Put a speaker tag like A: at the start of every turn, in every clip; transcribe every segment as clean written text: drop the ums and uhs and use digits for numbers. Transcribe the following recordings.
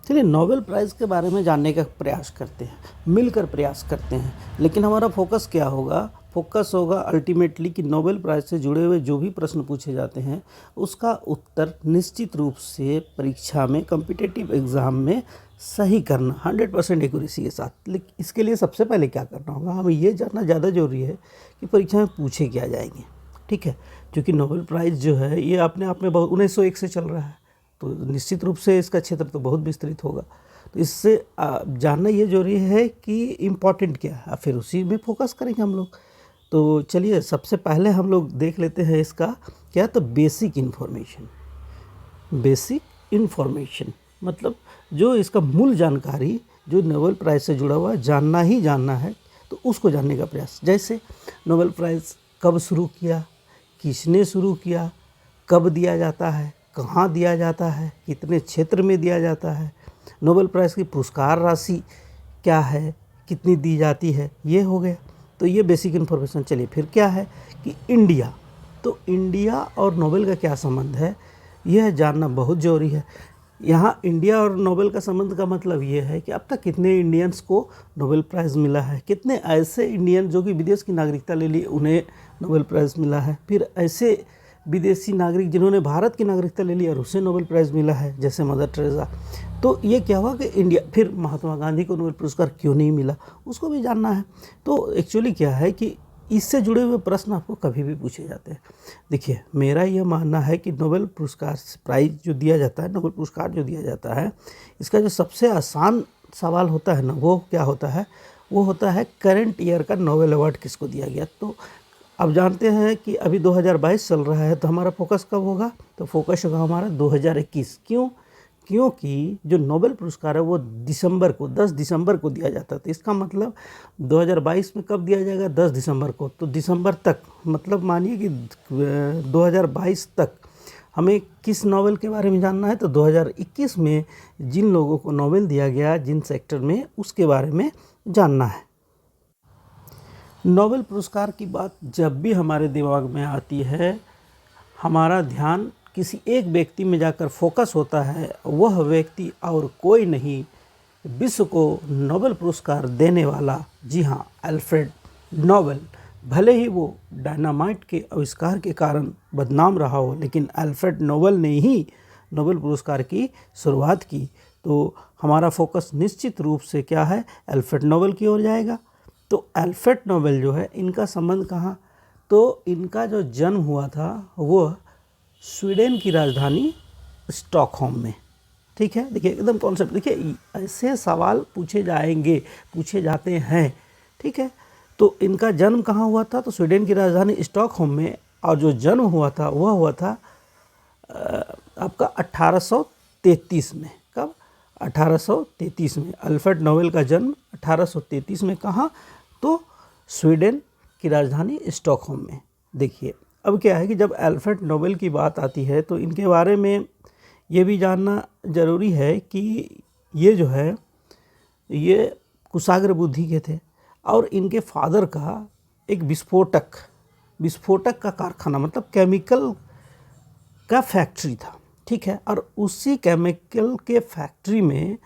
A: चलिए Nobel prize के बारे में जानने का प्रयास करते हैं, मिलकर प्रयास करते हैं। लेकिन हमारा फोकस क्या होगा? फोकस होगा अल्टीमेटली कि नोबेल प्राइज़ से जुड़े हुए जो भी प्रश्न पूछे जाते हैं उसका उत्तर निश्चित रूप से परीक्षा में, कॉम्पिटिटिव एग्ज़ाम में सही करना 100% एक्यूरेसी के साथ। लेकिन इसके लिए सबसे पहले क्या करना होगा, हमें ये जानना ज़्यादा ज़रूरी है कि परीक्षा में पूछे क्या जाएंगे। ठीक है, क्योंकि नोबेल प्राइज़ जो है ये अपने आप में बहुत 1901 से चल रहा है, तो निश्चित रूप से इसका क्षेत्र तो बहुत विस्तृत होगा। तो इससे जानना ये जरूरी है कि इम्पॉर्टेंट क्या है, फिर उसी में फोकस करेंगे हम लोग। तो चलिए सबसे पहले हम लोग देख लेते हैं इसका क्या, तो बेसिक इन्फॉर्मेशन। बेसिक इन्फॉर्मेशन मतलब जो इसका मूल जानकारी जो नोबेल प्राइज़ से जुड़ा हुआ जानना ही जानना है, तो उसको जानने का प्रयास। जैसे नोबेल प्राइज़ कब शुरू किया, किसने शुरू किया, कब दिया जाता है, कहाँ दिया जाता है, कितने क्षेत्र में दिया जाता है, नोबेल प्राइज़ की पुरस्कार राशि क्या है, कितनी दी जाती है, ये हो गया। तो ये बेसिक इन्फॉर्मेशन। चलिए फिर क्या है कि इंडिया, तो इंडिया और नोबेल का क्या संबंध है, यह जानना बहुत ज़रूरी है। यहाँ इंडिया और नोबेल का संबंध का मतलब ये है कि अब तक कितने इंडियंस को नोबेल प्राइज़ मिला है, कितने ऐसे इंडियन जो कि विदेश की नागरिकता ले ली उन्हें नोबेल प्राइज़ मिला है, फिर ऐसे विदेशी नागरिक जिन्होंने भारत की नागरिकता ले ली और उसे नोबेल प्राइज़ मिला है, जैसे मदर टेरेसा। तो ये क्या हुआ कि इंडिया, फिर महात्मा गांधी को नोबेल पुरस्कार क्यों नहीं मिला, उसको भी जानना है। तो एक्चुअली क्या है कि इससे जुड़े हुए प्रश्न आपको कभी भी पूछे जाते हैं। देखिए मेरा यह मानना है कि नोबेल पुरस्कार प्राइज़ जो दिया जाता है, नोबेल पुरस्कार जो दिया जाता है, इसका जो सबसे आसान सवाल होता है ना, वो क्या होता है, वो होता है करंट ईयर का नोबेल अवार्ड किसको दिया गया। तो अब जानते हैं कि अभी 2022 चल रहा है, तो हमारा फोकस कब होगा, तो फोकस होगा हमारा 2021। क्यों? क्योंकि जो नोबेल पुरस्कार है वो दिसंबर को, 10 दिसंबर को दिया जाता है। तो इसका मतलब 2022 में कब दिया जाएगा, 10 दिसंबर को। तो दिसंबर तक, मतलब मानिए कि 2022 तक हमें किस नोबेल के बारे में जानना है, तो 2021 में जिन लोगों को नोबेल दिया गया जिन सेक्टर में, उसके बारे में जानना है। नोबेल पुरस्कार की बात जब भी हमारे दिमाग में आती है, हमारा ध्यान किसी एक व्यक्ति में जाकर फोकस होता है। वह व्यक्ति और कोई नहीं, विश्व को नोबेल पुरस्कार देने वाला, जी हाँ, अल्फ्रेड नोबेल। भले ही वो डायनामाइट के आविष्कार के कारण बदनाम रहा हो, लेकिन अल्फ्रेड नोबेल ने ही नोबेल पुरस्कार की शुरुआत की। तो हमारा फोकस निश्चित रूप से क्या है, अल्फ्रेड नोबेल की ओर जाएगा। तो अल्फ्रेड नोबेल जो है, इनका संबंध कहाँ, तो इनका जो जन्म हुआ था वो स्वीडन की राजधानी स्टॉकहोम में। ठीक है, देखिए एकदम कॉन्सेप्ट, देखिए ऐसे सवाल पूछे जाएंगे, पूछे जाते हैं। ठीक है, तो इनका जन्म कहाँ हुआ था, तो स्वीडन की राजधानी स्टॉकहोम में। और जो जन्म हुआ था वह हुआ था आपका 1833 में। कब? 1833 में। अल्फ्रेड नोबेल का जन्म 1833 में। कहाँ? तो स्वीडन की राजधानी स्टॉकहोम में। देखिए अब क्या है कि जब अल्फ्रेड नोबेल की बात आती है तो इनके बारे में ये भी जानना ज़रूरी है कि ये जो है, ये कुशाग्र बुद्धि के थे और इनके फादर का एक विस्फोटक का कारखाना, मतलब केमिकल का फैक्ट्री था। ठीक है, और उसी केमिकल के फैक्ट्री में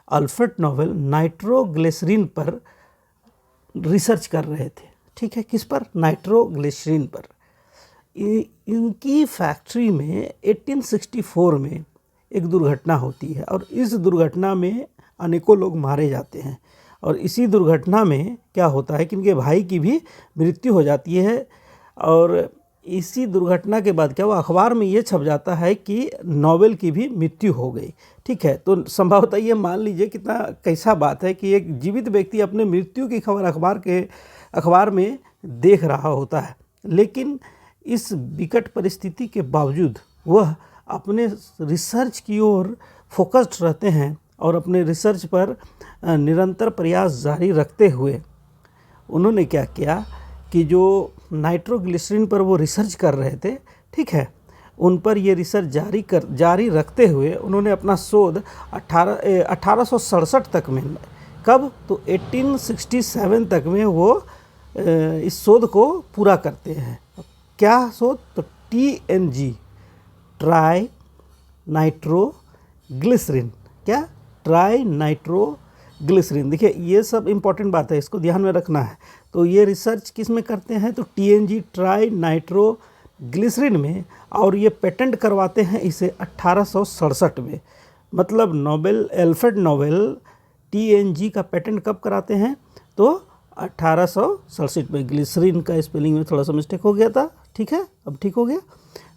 A: अल्फ्रेड नोबेल नाइट्रोग्लिसरीन पर रिसर्च कर रहे थे। ठीक है, किस पर? नाइट्रोग्लिसरीन पर। इनकी फैक्ट्री में 1864 में एक दुर्घटना होती है और इस दुर्घटना में अनेकों लोग मारे जाते हैं। और इसी दुर्घटना में क्या होता है कि इनके भाई की भी मृत्यु हो जाती है। और इसी दुर्घटना के बाद क्या हुआ, अखबार में ये छप जाता है कि नोबेल की भी मृत्यु हो गई। ठीक है, तो संभवतः ये मान लीजिए कितना कैसा बात है कि एक जीवित व्यक्ति अपने मृत्यु की खबर अखबार में देख रहा होता है, लेकिन इस विकट परिस्थिति के बावजूद वह अपने रिसर्च की ओर फोकस्ड रहते हैं और अपने रिसर्च पर निरंतर प्रयास जारी रखते हुए उन्होंने क्या किया कि जो नाइट्रोग्लिसरीन पर वो रिसर्च कर रहे थे, ठीक है, उन पर ये रिसर्च जारी रखते हुए उन्होंने अपना शोध 1867 तक में, कब, तो 1867 तक में वो इस शोध को पूरा करते हैं। क्या शोध? तो TNG, ट्राई नाइट्रोग्लिसरीन। क्या? Tri nitroglycerin. देखिए ये सब इम्पॉर्टेंट बात है, इसको ध्यान में रखना है। तो ये रिसर्च किस में करते हैं, तो TNG ट्राई नाइट्रोग्लिसरीन में, और ये पेटेंट करवाते हैं इसे 1867 में। मतलब नोबेल, अल्फ्रेड नोबेल TNG का पेटेंट कब कराते हैं, तो 1867 में। ग्लिसरीन का स्पेलिंग में थोड़ा सा मिस्टेक हो गया था, ठीक है, अब ठीक हो गया।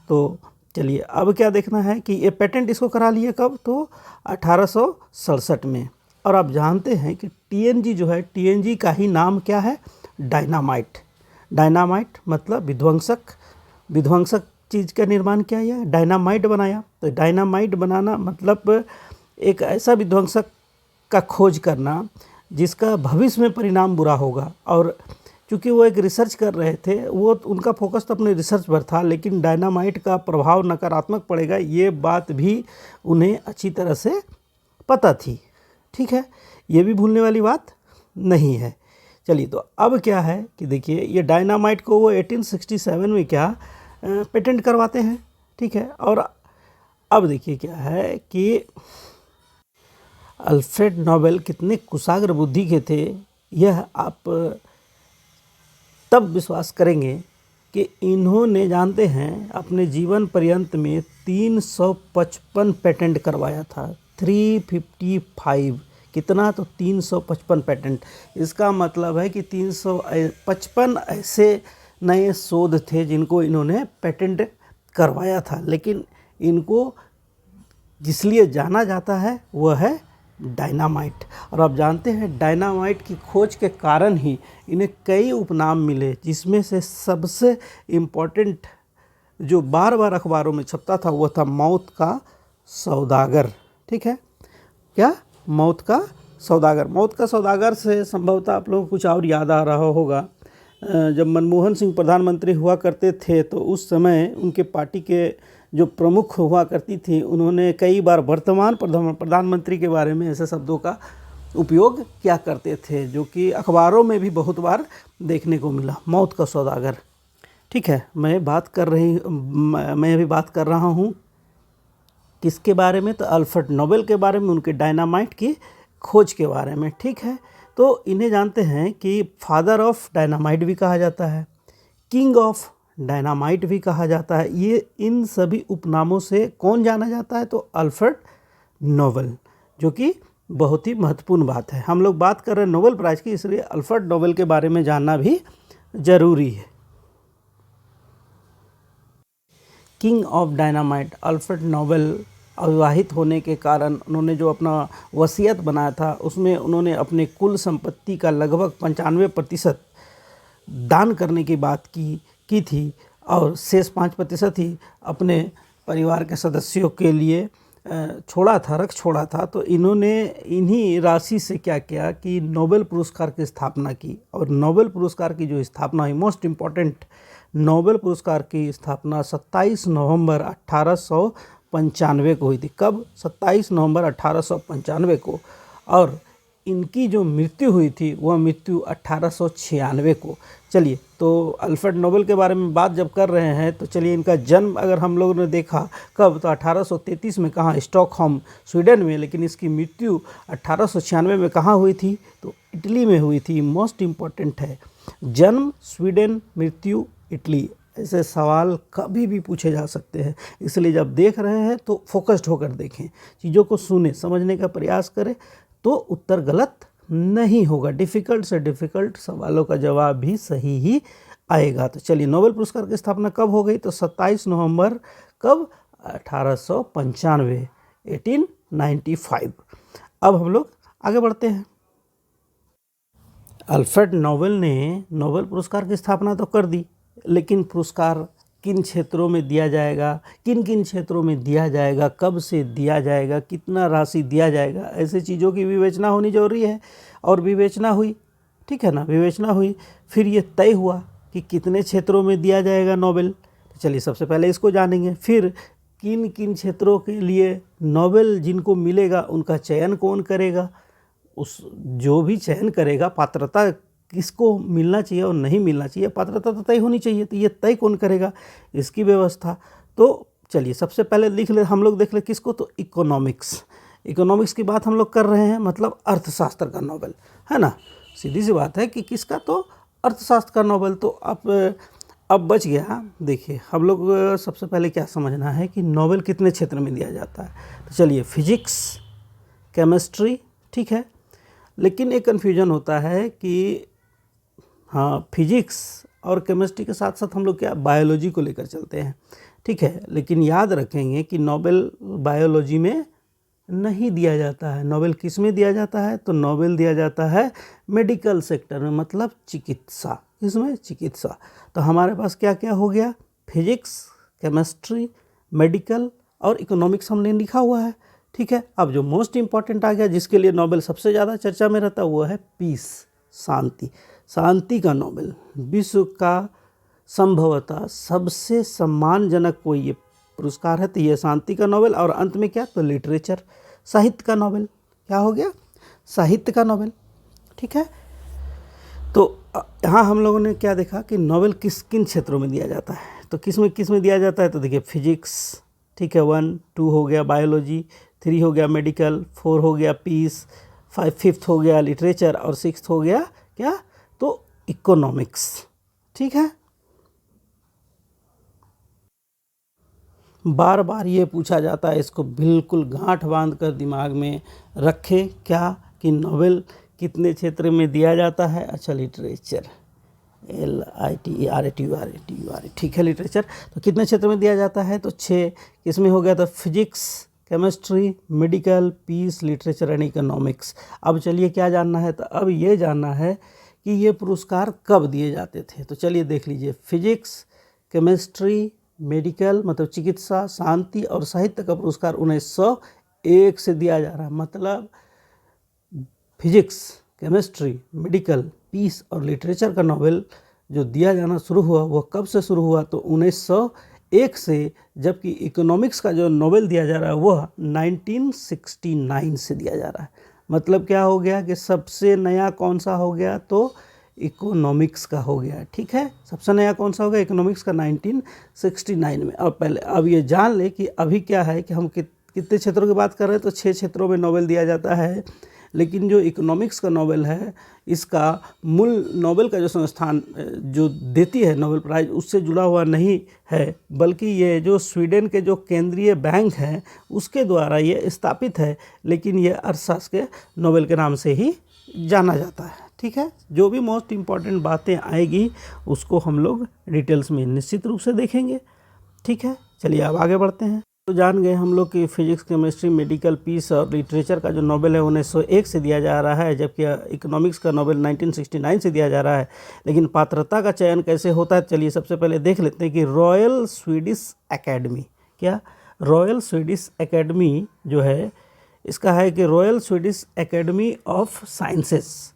A: तो चलिए अब क्या देखना है कि ये पेटेंट इसको करा लिए कब, तो 1867 में। और आप जानते हैं कि TNG जो है, TNG का ही नाम क्या है, डायनामाइट। डायनामाइट मतलब विध्वंसक, विध्वंसक चीज़ का निर्माण किया या डायनामाइट बनाया। तो डायनामाइट बनाना मतलब एक ऐसा विध्वंसक का खोज करना जिसका भविष्य में परिणाम बुरा होगा। और क्योंकि वो एक रिसर्च कर रहे थे, वो उनका फोकस तो अपने रिसर्च पर था, लेकिन डायनामाइट का प्रभाव नकारात्मक पड़ेगा ये बात भी उन्हें अच्छी तरह से पता थी, ठीक है, ये भी भूलने वाली बात नहीं है। चलिए तो अब क्या है कि देखिए ये डायनामाइट को वो 1867 में क्या पेटेंट करवाते हैं, ठीक है। और अब देखिए क्या है कि अल्फ्रेड नोबेल कितने कुशाग्र बुद्धि के थे, यह आप तब विश्वास करेंगे कि इन्होंने, जानते हैं, अपने जीवन पर्यंत में 355 पेटेंट करवाया था। 355, कितना, तो 355 पेटेंट। इसका मतलब है कि 355 ऐसे नए शोध थे जिनको इन्होंने पेटेंट करवाया था। लेकिन इनको जिसलिए जाना जाता है वह है डायनामाइट। और आप जानते हैं डायनामाइट की खोज के कारण ही इन्हें कई उपनाम मिले, जिसमें से सबसे इम्पोर्टेंट जो बार बार अखबारों में छपता था वह था मौत का सौदागर, ठीक है। क्या, मौत का सौदागर। मौत का सौदागर से संभवतः आप लोगों को कुछ और याद आ रहा होगा। जब मनमोहन सिंह प्रधानमंत्री हुआ करते थे तो उस समय उनके पार्टी के जो प्रमुख हुआ करती थी, उन्होंने कई बार वर्तमान प्रधानमंत्री के बारे में ऐसे शब्दों का उपयोग किया करते थे, जो कि अखबारों में भी बहुत बार देखने को मिला। मौत का सौदागर, ठीक है। मैं अभी बात कर रहा हूँ किसके बारे में, तो अल्फ्रेड नोबेल के बारे में, उनके डायनामाइट की खोज के बारे में, ठीक है। तो इन्हें जानते हैं कि फादर ऑफ डायनामाइट भी कहा जाता है, किंग ऑफ डायनामाइट भी कहा जाता है। ये इन सभी उपनामों से कौन जाना जाता है, तो अल्फ्रेड नोबेल, जो कि बहुत ही महत्वपूर्ण बात है। हम लोग बात कर रहे हैं नोबेल प्राइज़ की, इसलिए अल्फ्रेड नोबेल के बारे में जानना भी जरूरी है। King of dynamite, Alfred Nobel अविवाहित होने के कारण उन्होंने जो अपना वसीयत बनाया था उसमें उन्होंने अपने कुल संपत्ति का लगभग 95% दान करने की बात की थी, और शेष 5% ही अपने परिवार के सदस्यों के लिए रख छोड़ा था। तो इन्होंने इन्हीं राशि से क्या किया कि नोबेल पुरस्कार की स्थापना की। और नोबेल पुरस्कार की जो स्थापना हुई, मोस्ट इम्पॉर्टेंट, नोबेल पुरस्कार की स्थापना 27 नवंबर 1895 को हुई थी। कब, 27 नवंबर 1895 को। और इनकी जो मृत्यु हुई थी वह मृत्यु 1896 को। चलिए तो अल्फ्रेड नोबेल के बारे में बात जब कर रहे हैं तो चलिए इनका जन्म अगर हम लोगों ने देखा कब, तो 1833 में कहाँ, स्टॉकहोम स्वीडन में। लेकिन इसकी मृत्यु 1896 में कहाँ हुई थी, तो इटली में हुई थी। मोस्ट इम्पॉर्टेंट है, जन्म स्वीडन, मृत्यु इटली। ऐसे सवाल कभी भी पूछे जा सकते हैं, इसलिए जब देख रहे हैं तो फोकस्ड होकर देखें, चीज़ों को सुने, समझने का प्रयास करें, तो उत्तर गलत नहीं होगा। डिफ़िकल्ट से डिफ़िकल्ट सवालों का जवाब भी सही ही आएगा। तो चलिए, नोबेल पुरस्कार की स्थापना कब हो गई, तो 27 नवंबर कब, 1895, 1895। अब हम लोग आगे बढ़ते हैं। अल्फ्रेड नोबेल ने नोबेल पुरस्कार की स्थापना तो कर दी, लेकिन पुरस्कार किन क्षेत्रों में दिया जाएगा, किन किन क्षेत्रों में दिया जाएगा, कब से दिया जाएगा, कितना राशि दिया जाएगा, ऐसे चीज़ों की विवेचना होनी जरूरी है। और विवेचना हुई, ठीक है ना, विवेचना हुई, फिर ये तय हुआ कि कितने क्षेत्रों में दिया जाएगा नोबेल। तो चलिए सबसे पहले इसको जानेंगे, फिर किन किन क्षेत्रों के लिए नोबेल जिनको मिलेगा उनका चयन कौन करेगा, उस जो भी चयन करेगा, पात्रता किसको मिलना चाहिए और नहीं मिलना चाहिए, पात्रता तो तय होनी चाहिए, तो ये तय कौन करेगा, इसकी व्यवस्था। तो चलिए सबसे पहले हम लोग देख ले किसको, तो इकोनॉमिक्स। इकोनॉमिक्स की बात हम लोग कर रहे हैं, मतलब अर्थशास्त्र का नोबेल, है ना। सीधी सी बात है कि किसका, तो अर्थशास्त्र का नोबेल। तो अब बच गया। देखिए हम लोग सबसे पहले क्या समझना है कि नोबेल कितने क्षेत्र में दिया जाता है। तो चलिए, फिजिक्स, केमिस्ट्री, ठीक है। लेकिन एक कन्फ्यूजन होता है कि हाँ, फिजिक्स और केमिस्ट्री के साथ साथ हम लोग क्या बायोलॉजी को लेकर चलते हैं, ठीक है। लेकिन याद रखेंगे कि नोबेल बायोलॉजी में नहीं दिया जाता है। नोबेल किस में दिया जाता है, तो नोबेल दिया जाता है मेडिकल सेक्टर में, मतलब चिकित्सा। किसमें, चिकित्सा। तो हमारे पास क्या क्या हो गया, फिजिक्स, केमिस्ट्री, मेडिकल और इकोनॉमिक्स हमने लिखा हुआ है, ठीक है। अब जो मोस्ट इम्पॉर्टेंट आ गया, जिसके लिए नोबेल सबसे ज़्यादा चर्चा में रहता है, वो है पीस, शांति। शांति का नोबेल विश्व का संभवतः सबसे सम्मानजनक कोई ये पुरस्कार है, तो ये शांति का नोबेल। और अंत में क्या, तो लिटरेचर, साहित्य का नोबेल। क्या हो गया, साहित्य का नोबेल, ठीक है। तो यहाँ हम लोगों ने क्या देखा कि नोबेल किन क्षेत्रों में दिया जाता है, तो किस में दिया जाता है। तो देखिए, फिजिक्स, ठीक है, 1, 2 हो गया बायोलॉजी, 3 हो गया मेडिकल, 4 हो गया पीस, 5th हो गया लिटरेचर और 6th हो गया क्या, तो इकोनॉमिक्स, ठीक है। बार बार ये पूछा जाता है, इसको बिल्कुल गांठ बांध कर दिमाग में रखें, क्या कि नोबेल कितने क्षेत्र में दिया जाता है। अच्छा, लिटरेचर, LITERATURE, ठीक है, लिटरेचर। तो कितने क्षेत्र में दिया जाता है, तो 6। किसमें हो गया, तो physics, chemistry, medical, peace, literature and economics. अब चलिए क्या जानना है, तो अब ये जानना है कि ये पुरस्कार कब दिए जाते थे। तो चलिए देख लीजिए, फिजिक्स, केमिस्ट्री, मेडिकल मतलब चिकित्सा, शांति और साहित्य का पुरस्कार 1901 से दिया जा रहा है। मतलब फिजिक्स, केमिस्ट्री, मेडिकल, पीस और लिटरेचर का नोबेल जो दिया जाना शुरू हुआ, वो कब से शुरू हुआ, तो 1901 से। जबकि इकोनॉमिक्स का जो नोबेल दिया जा रहा है वह 1969 से दिया जा रहा है। मतलब क्या हो गया कि सबसे नया कौन सा हो गया, तो इकोनॉमिक्स का हो गया, ठीक है। सबसे नया कौन सा हो गया, इकोनॉमिक्स का 1969 में। अब ये जान ले कि अभी क्या है कि हम कितने क्षेत्रों की बात कर रहे हैं, तो 6 क्षेत्रों में नोबेल दिया जाता है। लेकिन जो इकोनॉमिक्स का नोबेल है, इसका मूल नोबेल का जो संस्थान जो देती है नोबेल प्राइज़, उससे जुड़ा हुआ नहीं है, बल्कि ये जो स्वीडन के जो केंद्रीय बैंक हैं उसके द्वारा ये स्थापित है। लेकिन ये अर्थशास्त्र के नोबेल के नाम से ही जाना जाता है, ठीक है। जो भी मोस्ट इम्पॉर्टेंट बातें आएगी उसको हम लोग डिटेल्स में निश्चित रूप से देखेंगे, ठीक है। चलिए अब आगे बढ़ते हैं। तो जान गए हम लोग कि फिजिक्स, केमिस्ट्री, मेडिकल, पीस और लिटरेचर का जो नोबेल है 1901 से दिया जा रहा है, जबकि इकोनॉमिक्स का नोबेल 1969 से दिया जा रहा है। लेकिन पात्रता का चयन कैसे होता है, चलिए सबसे पहले देख लेते हैं कि रॉयल स्वीडिश एकेडमी, क्या रॉयल स्वीडिश एकेडमी जो है, इसका है कि royal Swedish academy of sciences,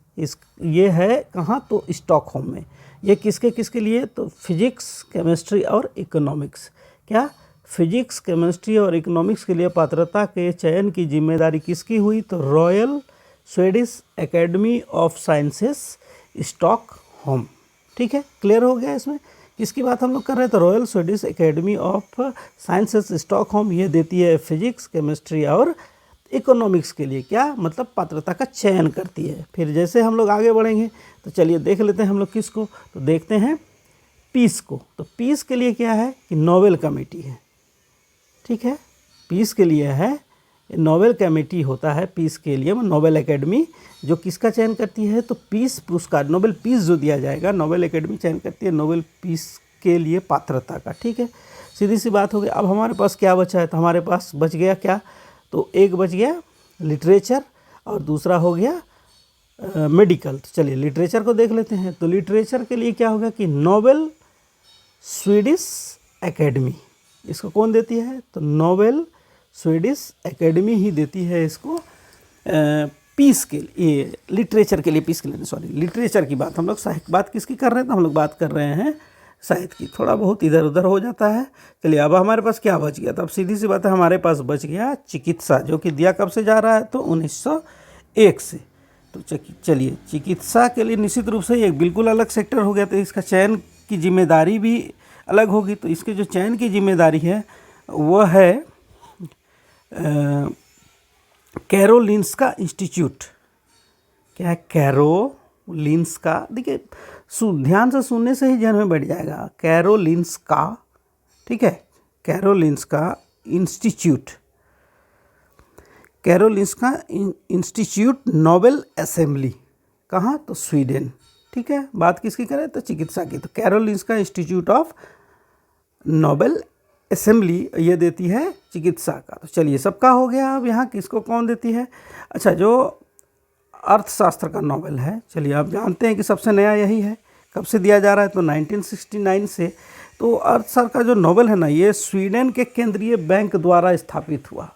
A: ये है कहाँ, तो स्टॉकहोम में। ये किसके लिए, तो फिजिक्स, केमिस्ट्री और इकोनॉमिक्स। क्या, फिजिक्स, केमिस्ट्री और इकोनॉमिक्स के लिए पात्रता के चयन की जिम्मेदारी किसकी हुई, तो royal Swedish academy of sciences, Stockholm, ठीक है। क्लियर हो गया इसमें किसकी बात हम लोग कर रहे हैं, तो royal Swedish academy of sciences, Stockholm, ये देती है फिजिक्स, केमिस्ट्री और इकोनॉमिक्स के लिए क्या, मतलब पात्रता का चयन करती है। फिर जैसे हम लोग आगे बढ़ेंगे तो चलिए देख लेते हैं हम लोग किसको, तो देखते हैं पीस को। तो पीस के लिए क्या है कि नोबेल कमेटी है, ठीक है। पीस के लिए है नोबेल कमेटी होता है, पीस के लिए नोबेल एकेडमी जो किसका चयन करती है, तो पीस पुरस्कार, नोबेल पीस जो दिया जाएगा, नोबेल एकेडमी चयन करती है नोबेल पीस के लिए पात्रता का, ठीक है। सीधी सी बात हो गई। अब हमारे पास क्या बचा है, तो हमारे पास बच गया क्या, तो एक बच गया लिटरेचर और दूसरा हो गया मेडिकल। तो चलिए लिटरेचर को देख लेते हैं। तो लिटरेचर के लिए क्या होगा कि नोबेल स्वीडिश एकेडमी, इसको कौन देती है, तो नोबेल स्वीडिश एकेडमी ही देती है इसको पीस के लिए, लिटरेचर के लिए, पीस के लिए सॉरी, लिटरेचर की बात हम लोग, साहित्य बात किसकी कर रहे हैं, तो हम लोग बात कर रहे हैं साहित्य की। थोड़ा बहुत इधर उधर हो जाता है। चलिए अब हमारे पास क्या बच गया, तो अब सीधी सी बात है, हमारे पास बच गया चिकित्सा, जो कि दिया कब से जा रहा है, तो 1901 से। तो चलिए चिकित्सा के लिए निश्चित रूप से एक बिल्कुल अलग सेक्टर हो गया, तो इसका चयन की जिम्मेदारी भी अलग होगी। तो इसके जो चयन की जिम्मेदारी है वह है कैरोलिंस्का इंस्टीट्यूट। क्या है कैरोलिंस्का? देखिए ध्यान से सुनने से ही ध्यान में बैठ जाएगा। कैरोलिंस्का, ठीक है, Karolinska institute, Karolinska institute Nobel assembly, कहाँ? तो स्वीडन। ठीक है, बात किसकी करें तो चिकित्सा की, तो Karolinska institute of Nobel assembly ये देती है चिकित्सा का। तो चलिए सबका हो गया। अब यहाँ किसको कौन देती है? अच्छा, जो अर्थशास्त्र का नोबेल है, चलिए आप जानते हैं कि सबसे नया यही है। कब से दिया जा रहा है? तो 1969 से। तो अर्थशास्त्र का जो नोबेल है ना, ये स्वीडन के केंद्रीय बैंक द्वारा स्थापित हुआ।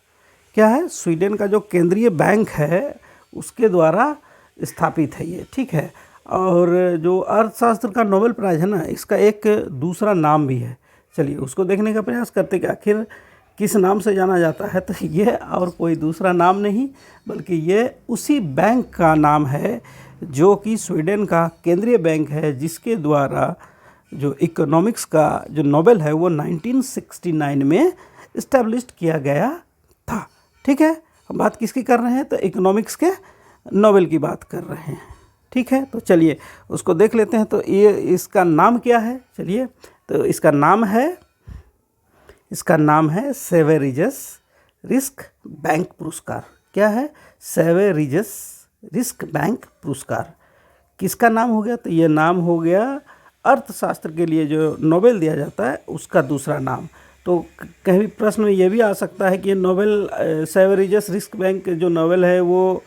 A: क्या है? स्वीडन का जो केंद्रीय बैंक है उसके द्वारा स्थापित है ये, ठीक है। और जो अर्थशास्त्र का नोबेल प्राइज़ है ना, इसका एक दूसरा नाम भी है। चलिए उसको देखने का प्रयास करते कि आखिर किस नाम से जाना जाता है। तो ये और कोई दूसरा नाम नहीं, बल्कि ये उसी बैंक का नाम है जो कि स्वीडन का केंद्रीय बैंक है, जिसके द्वारा जो इकोनॉमिक्स का जो नोबेल है वो 1969 में इस्टेब्लिश्ड किया गया था। ठीक है, हम बात किसकी कर रहे हैं? तो इकोनॉमिक्स के नोबेल की बात कर रहे हैं। ठीक है, तो चलिए उसको देख लेते हैं। तो ये इसका नाम क्या है? चलिए, तो इसका नाम है सेवेरिजस रिस्क बैंक पुरस्कार। क्या है? सेवेरिजस रिस्क बैंक पुरस्कार। किसका नाम हो गया? तो ये नाम हो गया अर्थशास्त्र के लिए जो नोबेल दिया जाता है उसका दूसरा नाम। तो कहीं भी प्रश्न में ये भी आ सकता है कि ये नोबेल सेवेरिजस रिस्क बैंक जो नोबेल है वो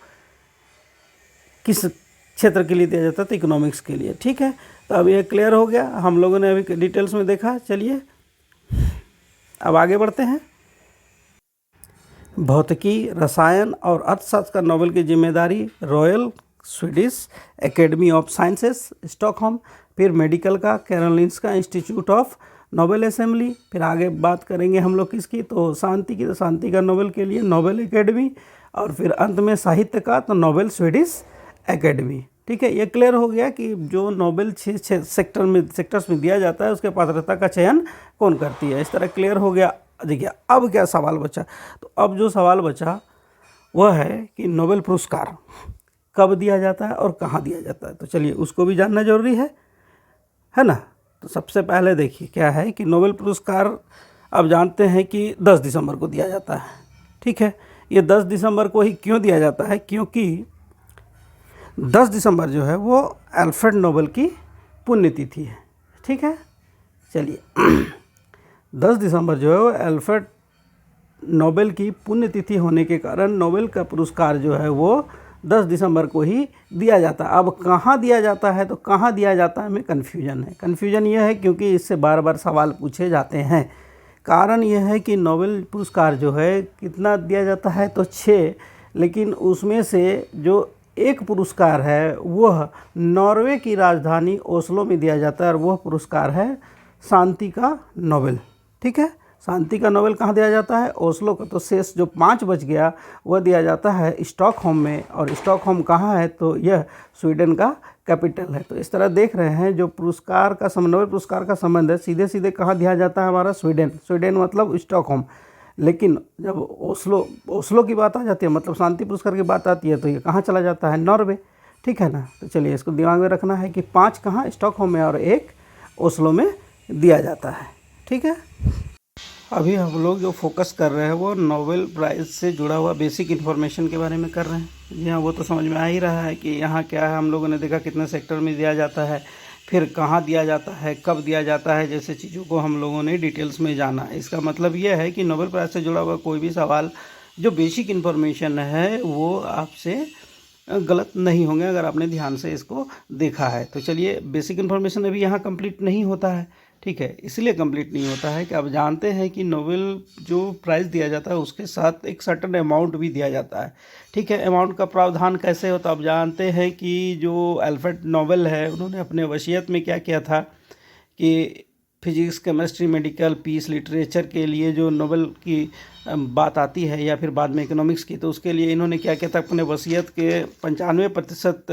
A: किस क्षेत्र के लिए दिया जाता है? तो इकोनॉमिक्स के लिए। ठीक है, तो अब ये क्लियर हो गया, हम लोगों ने अभी डिटेल्स में देखा। चलिए अब आगे बढ़ते हैं। भौतिकी, रसायन और अर्थशास्त्र का नोबेल की जिम्मेदारी royal Swedish academy of sciences Stockholm, फिर मेडिकल का Karolinska institute of Nobel assembly, फिर आगे बात करेंगे हम लोग किसकी? तो शांति की, तो शांति का नोबेल के लिए नोबेल एकेडमी, और फिर अंत में साहित्य का तो नोबेल स्वीडिश एकेडमी। ठीक है, ये क्लियर हो गया कि जो नोबेल 6 सेक्टर्स में दिया जाता है उसके पात्रता का चयन कौन करती है। इस तरह क्लियर हो गया। देखिए अब क्या सवाल बचा? तो अब जो सवाल बचा वह है कि नोबेल पुरस्कार कब दिया जाता है और कहाँ दिया जाता है। तो चलिए उसको भी जानना जरूरी है ना। तो सबसे पहले देखिए क्या है कि नोबेल पुरस्कार अब जानते हैं कि 10 दिसंबर को दिया जाता है। ठीक है, ये 10 दिसंबर को ही क्यों दिया जाता है? क्योंकि 10 दिसंबर जो है वो अल्फ्रेड नोबेल की पुण्यतिथि है। ठीक है, चलिए 10 दिसंबर जो है वो अल्फ्रेड नोबेल की पुण्यतिथि होने के कारण नोबेल का पुरस्कार जो है वो 10 दिसंबर को ही दिया जाता है। अब कहाँ दिया जाता है? तो कहाँ दिया जाता है में कन्फ्यूजन है। कन्फ्यूजन यह है क्योंकि इससे बार बार सवाल पूछे जाते हैं। कारण यह है कि नोबेल पुरस्कार जो है कितना दिया जाता है? तो 6, लेकिन उसमें से जो एक पुरस्कार है वह नॉर्वे की राजधानी ओस्लो में दिया जाता है, और वह पुरस्कार है शांति का नोबेल। ठीक है, शांति का नोबेल कहाँ दिया जाता है? ओस्लो का। तो शेष जो 5 बच गया वह दिया जाता है स्टॉकहोम में, और स्टॉकहोम कहाँ है? तो यह स्वीडन का कैपिटल है। तो इस तरह देख रहे हैं जो पुरस्कार का नोबेल पुरस्कार का संबंध है सीधे सीधे कहाँ दिया जाता है? हमारा स्वीडन मतलब स्टॉकहोम। लेकिन जब ओस्लो की बात आ जाती है, मतलब शांति पुरस्कार की बात आती है, तो ये कहाँ चला जाता है? नॉर्वे। ठीक है ना। तो चलिए इसको दिमाग में रखना है कि 5 कहाँ? स्टॉकहोम में और 1 ओस्लो में दिया जाता है। ठीक है, अभी हम लोग जो फोकस कर रहे हैं वो नोबेल प्राइज़ से जुड़ा हुआ बेसिक इन्फॉर्मेशन के बारे में कर रहे हैं। जी हाँ, वो तो समझ में आ ही रहा है कि यहाँ क्या है। हम लोगों ने देखा कितने सेक्टर में दिया जाता है, फिर कहाँ दिया जाता है, कब दिया जाता है, जैसे चीज़ों को हम लोगों ने डिटेल्स में जाना। इसका मतलब यह है कि नोबेल प्राइज़ से जुड़ा हुआ कोई भी सवाल जो बेसिक इन्फॉर्मेशन है वो आपसे गलत नहीं होंगे अगर आपने ध्यान से इसको देखा है। तो चलिए बेसिक इन्फॉर्मेशन अभी यहाँ कंप्लीट नहीं होता है। ठीक है, इसलिए कंप्लीट नहीं होता है कि आप जानते हैं कि नोबेल जो प्राइज़ दिया जाता है उसके साथ एक सर्टेन अमाउंट भी दिया जाता है। ठीक है, अमाउंट का प्रावधान कैसे होता है? आप जानते हैं कि जो अल्फ्रेड नोबेल है उन्होंने अपने वसीयत में क्या किया था कि physics, chemistry, medical, peace, literature के लिए जो नोबेल की बात आती है, या फिर बाद में इकोनॉमिक्स की, तो उसके लिए इन्होंने क्या किया था? अपने वसीयत के 95%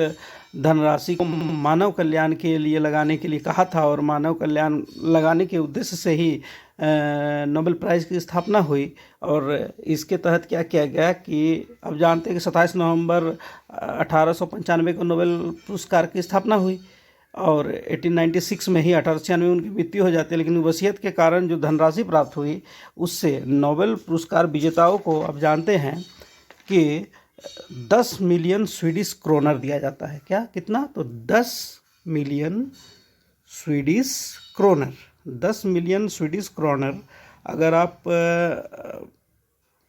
A: धनराशि को मानव कल्याण के लिए लगाने के लिए कहा था, और मानव कल्याण लगाने के उद्देश्य से ही नोबेल प्राइज़ की स्थापना हुई। और इसके तहत क्या किया गया कि अब जानते हैं कि 27 नवंबर 1895 को नोबेल पुरस्कार की स्थापना हुई और 1896 में ही 1896 में उनकी मृत्यु हो जाती है। लेकिन वसीयत के कारण जो धनराशि प्राप्त हुई उससे नोबेल पुरस्कार विजेताओं को अब जानते हैं कि 10 मिलियन स्वीडिश क्रोनर दिया जाता है। क्या, कितना? तो 10 million Swedish kronor. 10 million Swedish kronor अगर आप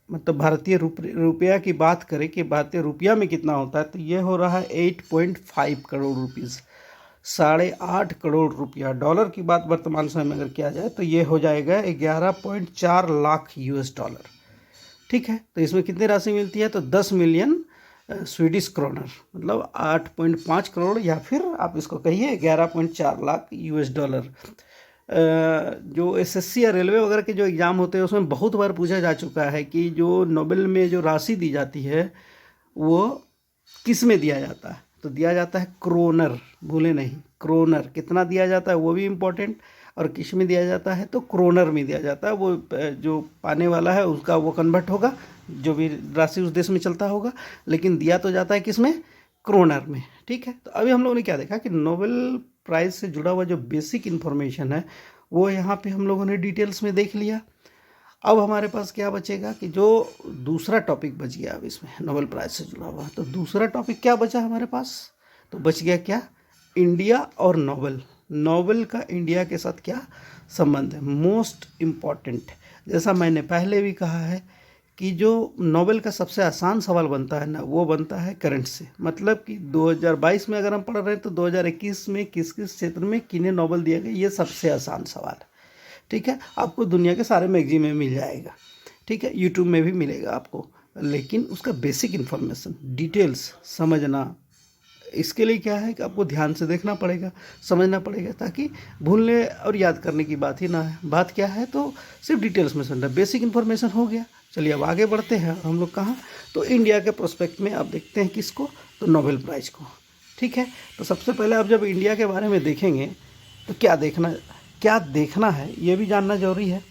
A: मतलब भारतीय रुपया की बात करें कि भारतीय रुपया में कितना होता है, तो ये हो रहा है 8.5 करोड़ रुपीज़, 8.5 करोड़ रुपया। डॉलर की बात वर्तमान समय में अगर किया जाए तो ये हो जाएगा 11.4 लाख US डॉलर। ठीक है, तो इसमें कितनी राशि मिलती है? तो 10 मिलियन स्वीडिश क्रोनर, मतलब 8.5 करोड़ या फिर आप इसको कहिए 11.4 लाख US डॉलर। जो SSC या रेलवे वगैरह के जो एग्ज़ाम होते हैं उसमें बहुत बार पूछा जा चुका है कि जो नोबेल में जो राशि दी जाती है वो किस में दिया जाता है? तो दिया जाता है क्रोनर, भूले नहीं, क्रोनर। कितना दिया जाता है वो भी इम्पोर्टेंट, और किस में दिया जाता है? तो क्रोनर में दिया जाता है। वो जो पाने वाला है उसका वो कन्वर्ट होगा, जो भी राशि उस देश में चलता होगा, लेकिन दिया तो जाता है किस में? क्रोनर में। ठीक है, तो अभी हम लोगों ने क्या देखा कि नोबेल प्राइज़ से जुड़ा हुआ जो बेसिक इन्फॉर्मेशन है वो यहाँ पे हम लोगों ने डिटेल्स में देख लिया। अब हमारे पास क्या बचेगा कि जो दूसरा टॉपिक बच गया अब इसमें नोबेल प्राइज़ से जुड़ा हुआ, तो दूसरा टॉपिक क्या बचा हमारे पास? तो बच गया क्या? इंडिया और नोबेल। नोबेल का इंडिया के साथ क्या संबंध है? Most important. जैसा मैंने पहले भी कहा है कि जो नोबेल का सबसे आसान सवाल बनता है ना, वो बनता है करंट से। मतलब कि 2022 में अगर हम पढ़ रहे हैं तो 2021 में किस किस क्षेत्र में किन्हें नोबेल दिया गया, ये सबसे आसान सवाल है। ठीक है, आपको दुनिया के सारे मैगजीन में मिल जाएगा। ठीक है, यूट्यूब में भी मिलेगा आपको, लेकिन उसका बेसिक इन्फॉर्मेशन, डिटेल्स समझना, इसके लिए क्या है कि आपको ध्यान से देखना पड़ेगा, समझना पड़ेगा, ताकि भूलने और याद करने की बात ही ना है। बात क्या है? तो सिर्फ डिटेल्स में समझना, बेसिक इन्फॉर्मेशन हो गया। चलिए अब आगे बढ़ते हैं। हम लोग कहाँ? तो इंडिया के प्रोस्पेक्ट में आप देखते हैं किसको? तो नोबेल प्राइज़ को। ठीक है, तो सबसे पहले आप जब इंडिया के बारे में देखेंगे तो क्या देखना है ये भी जानना जरूरी है।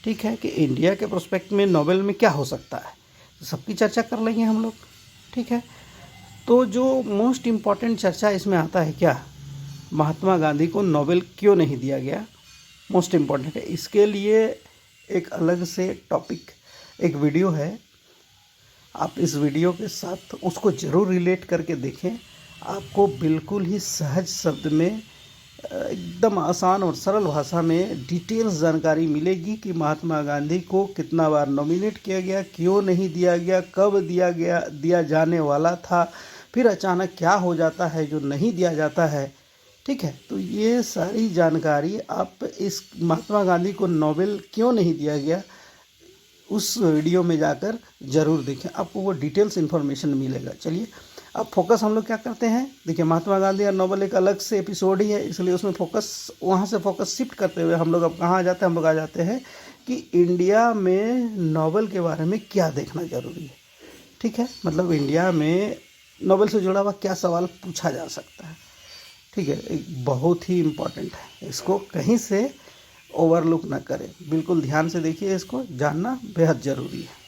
A: ठीक है, कि इंडिया के प्रोस्पेक्ट में नोबेल में क्या हो सकता है, तो सबकी चर्चा कर लेंगे हम लोग। ठीक है, तो जो मोस्ट इम्पॉर्टेंट चर्चा इसमें आता है क्या? महात्मा गांधी को नोबेल क्यों नहीं दिया गया? मोस्ट इम्पॉर्टेंट है। इसके लिए एक अलग से टॉपिक, एक वीडियो है, आप इस वीडियो के साथ उसको ज़रूर रिलेट करके देखें। आपको बिल्कुल ही सहज शब्द में, एकदम आसान और सरल भाषा में डिटेल्स जानकारी मिलेगी कि महात्मा गांधी को कितना बार नॉमिनेट किया गया, क्यों नहीं दिया गया, कब दिया जाने वाला था, फिर अचानक क्या हो जाता है जो नहीं दिया जाता है। ठीक है, तो ये सारी जानकारी आप इस महात्मा गांधी को नोबेल क्यों नहीं दिया गया उस वीडियो में जाकर ज़रूर देखें, आपको वो डिटेल्स इन्फॉर्मेशन मिलेगा। चलिए अब फोकस हम लोग क्या करते हैं, देखिए महात्मा गांधी और नोबेल एक अलग से एपिसोड ही है, इसलिए उसमें फोकस, वहाँ से फोकस शिफ्ट करते हुए हम लोग अब कहाँ आ जाते हैं? हम लोग आ जाते हैं कि इंडिया में नोबेल के बारे में क्या देखना ज़रूरी है। ठीक है, मतलब इंडिया में नोबेल से जुड़ा हुआ क्या सवाल पूछा जा सकता है। ठीक है, एक बहुत ही इम्पोर्टेंट है, इसको कहीं से ओवरलुक ना करें, बिल्कुल ध्यान से देखिए, इसको जानना बेहद ज़रूरी है।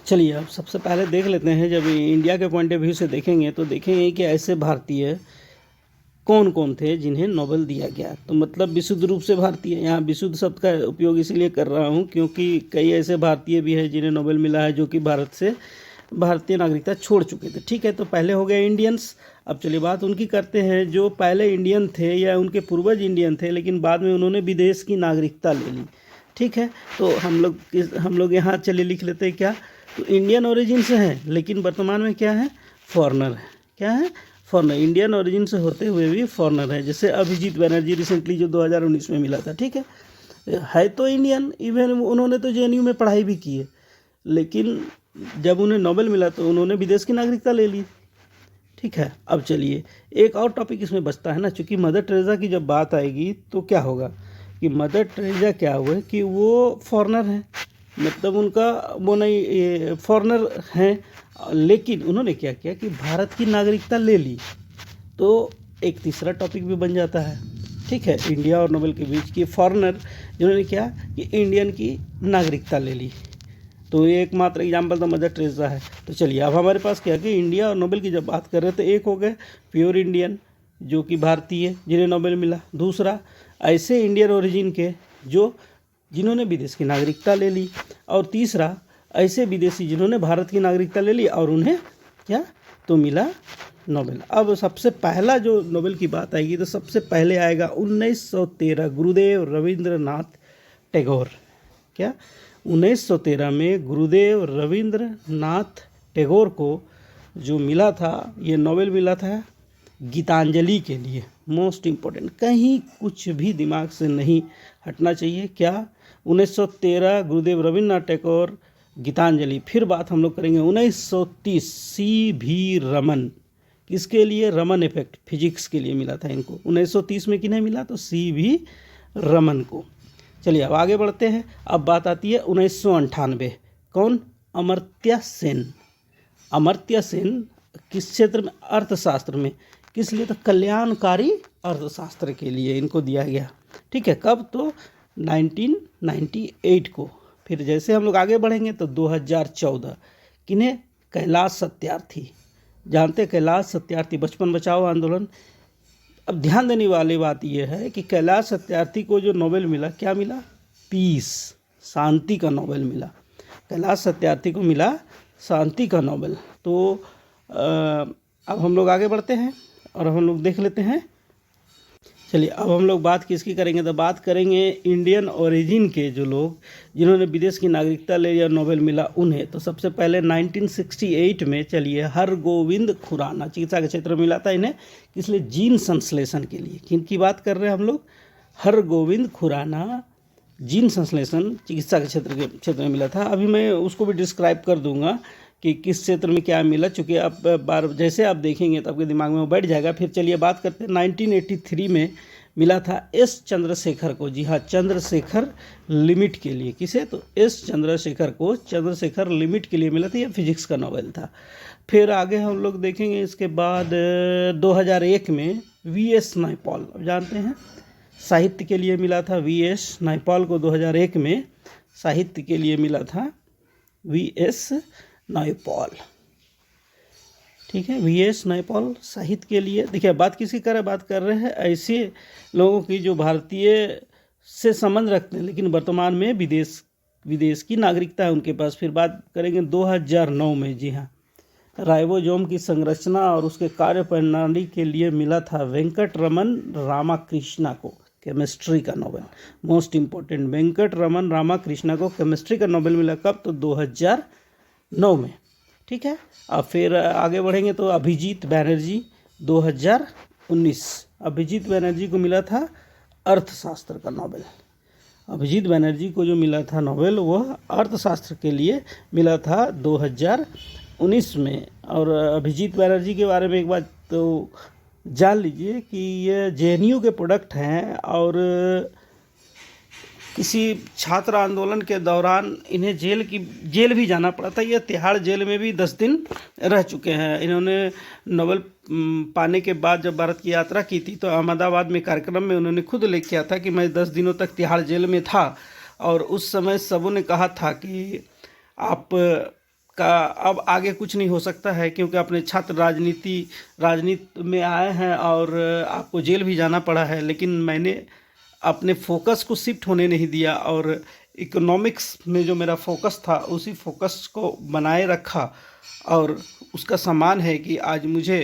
A: चलिए अब सबसे पहले देख लेते हैं, जब इंडिया के पॉइंट ऑफ व्यू से देखेंगे तो देखेंगे कि ऐसे भारतीय कौन कौन थे जिन्हें नोबेल दिया गया। तो मतलब विशुद्ध रूप से भारतीय, यहाँ विशुद्ध शब्द का उपयोग इसलिए कर रहा हूँ क्योंकि कई ऐसे भारतीय भी हैं जिन्हें नोबेल मिला है जो कि भारत से भारतीय नागरिकता छोड़ चुके थे। ठीक है, तो पहले हो गए इंडियंस। अब चलिए बात उनकी करते हैं जो पहले इंडियन थे या उनके पूर्वज इंडियन थे लेकिन बाद में उन्होंने विदेश की नागरिकता ले ली। ठीक है, तो हम लोग यहाँ चलिए लिख लेते हैं क्या, तो इंडियन ओरिजिन से हैं लेकिन वर्तमान में क्या है? फॉरेनर है। क्या है? फॉरेनर। इंडियन ओरिजिन से होते हुए भी फॉरेनर है। जैसे अभिजीत बनर्जी रिसेंटली जो 2019 में मिला था। ठीक है तो इंडियन, इवन उन्होंने तो JNU में पढ़ाई भी की है, लेकिन जब उन्हें नोबेल मिला तो उन्होंने विदेश की नागरिकता ले ली। ठीक है, अब चलिए एक और टॉपिक इसमें बचता है ना, चूँकि मदर टेरेसा की जब बात आएगी तो क्या होगा कि मदर टेरेसा क्या हुआ कि वो फॉरेनर हैं, मतलब उनका वो नहीं, फॉरेनर हैं, लेकिन उन्होंने क्या किया कि भारत की नागरिकता ले ली। तो एक तीसरा टॉपिक भी बन जाता है। ठीक है, इंडिया और नोबेल के बीच की फॉरेनर जिन्होंने क्या कि इंडियन की नागरिकता ले ली। तो ये एकमात्र एग्जाम्पल तो मदर टेरेसा है। तो चलिए अब हमारे पास क्या कि इंडिया और नोबेल की जब बात कर रहे हैं तो एक हो गए प्योर इंडियन जो कि भारतीय जिन्हें नोबेल मिला, दूसरा ऐसे इंडियन ओरिजिन के जिन्होंने विदेश की नागरिकता ले ली, और तीसरा ऐसे विदेशी जिन्होंने भारत की नागरिकता ले ली और उन्हें क्या तो मिला नोबेल। अब सबसे पहला जो नोबेल की बात आएगी तो सबसे पहले आएगा 1913 गुरुदेव रविंद्रनाथ टैगोर। क्या 1913 में गुरुदेव रविंद्रनाथ टैगोर को जो मिला था, ये नोबेल मिला था गीतांजलि के लिए। मोस्ट इम्पोर्टेंट, कहीं कुछ भी दिमाग से नहीं हटना चाहिए। क्या 1913 गुरुदेव रविंद्रनाथ टैगोर गीतांजलि। फिर बात हम लोग करेंगे 1930 CV रमन। किसके लिए? रमन इफेक्ट, फिजिक्स के लिए मिला था इनको। 1930 में किन्हें मिला? तो CV रमन को। चलिए अब आगे बढ़ते हैं। अब बात आती है 1998। कौन? अमर्त्य सेन। अमर्त्य सेन किस क्षेत्र में? अर्थशास्त्र में। किस लिए? तो कल्याणकारी अर्थशास्त्र के लिए इनको दिया गया। ठीक है, कब? तो 1998 को। फिर जैसे हम लोग आगे बढ़ेंगे तो 2014 किन्हें? कैलाश सत्यार्थी। जानते हैं कैलाश सत्यार्थी, बचपन बचाओ आंदोलन। अब ध्यान देने वाली बात यह है कि कैलाश सत्यार्थी को जो नोबेल मिला, क्या मिला? पीस, शांति का नोबेल मिला। कैलाश सत्यार्थी को मिला शांति का नोबेल। तो अब हम लोग आगे बढ़ते हैं और हम लोग देख लेते हैं। चलिए अब हम लोग बात किसकी करेंगे? तो बात करेंगे इंडियन ओरिजिन के जो लोग जिन्होंने विदेश की नागरिकता ले लिया, नोबेल मिला उन्हें। तो सबसे पहले 1968 में चलिए हरगोविंद खुराना, चिकित्सा के क्षेत्र में मिला था इन्हें। किस लिए? जीन संश्लेषण के लिए। किन की बात कर रहे हैं हम लोग? हरगोविंद खुराना, जीन संश्लेषण चिकित्सा के क्षेत्र में मिला था। अभी मैं उसको भी डिस्क्राइब कर दूंगा कि किस क्षेत्र में क्या मिला, चूँकि आप बार जैसे आप देखेंगे तो आपके दिमाग में वो बैठ जाएगा। फिर चलिए बात करते हैं 1983 में मिला था एस चंद्रशेखर को। जी हाँ, चंद्रशेखर लिमिट के लिए। किसे? तो एस चंद्रशेखर को चंद्रशेखर लिमिट के लिए मिला था। यह फिजिक्स का नोबेल था। फिर आगे हम लोग देखेंगे इसके बाद 2001 में VS नायपॉल। अब जानते हैं साहित्य के लिए मिला था। VS नायपॉल को 2001 में साहित्य के लिए मिला था VS नायपॉल। ठीक है, VS नायपॉल साहित्य के लिए। देखिए बात किसी कर बात कर रहे हैं ऐसे लोगों की जो भारतीय से संबंध रखते हैं लेकिन वर्तमान में विदेश की नागरिकता है उनके पास। फिर बात करेंगे 2009 में। जी हाँ, राइबोसोम की संरचना और उसके कार्य प्रणाली के लिए मिला था वेंकट रमन रामाकृष्णा को केमिस्ट्री का Nobel. Most important, Venkatraman Ramakrishna को केमिस्ट्री का नोबेल मिला। कब? तो 2009 में। ठीक है, अब फिर आगे बढ़ेंगे तो अभिजीत बैनर्जी 2019। अभिजीत बैनर्जी को मिला था अर्थशास्त्र का नोबेल। अभिजीत बैनर्जी को जो मिला था नोबेल वह अर्थशास्त्र के लिए मिला था 2019 में। और अभिजीत बैनर्जी के बारे में एक बात तो जान लीजिए कि ये JNU के प्रोडक्ट हैं और किसी छात्र आंदोलन के दौरान इन्हें जेल भी जाना पड़ा था। ये तिहाड़ जेल में भी 10 दिन रह चुके हैं। इन्होंने नोबेल पाने के बाद जब भारत की यात्रा की थी तो अहमदाबाद में कार्यक्रम में उन्होंने खुद लिख किया था कि मैं 10 दिनों तक तिहाड़ जेल में था और उस समय सबों ने कहा था कि आप का अब आगे कुछ नहीं हो सकता है क्योंकि अपने छात्र राजनीति में आए हैं और आपको जेल भी जाना पड़ा है। लेकिन मैंने अपने फोकस को शिफ्ट होने नहीं दिया और इकोनॉमिक्स में जो मेरा फोकस था उसी फोकस को बनाए रखा और उसका सम्मान है कि आज मुझे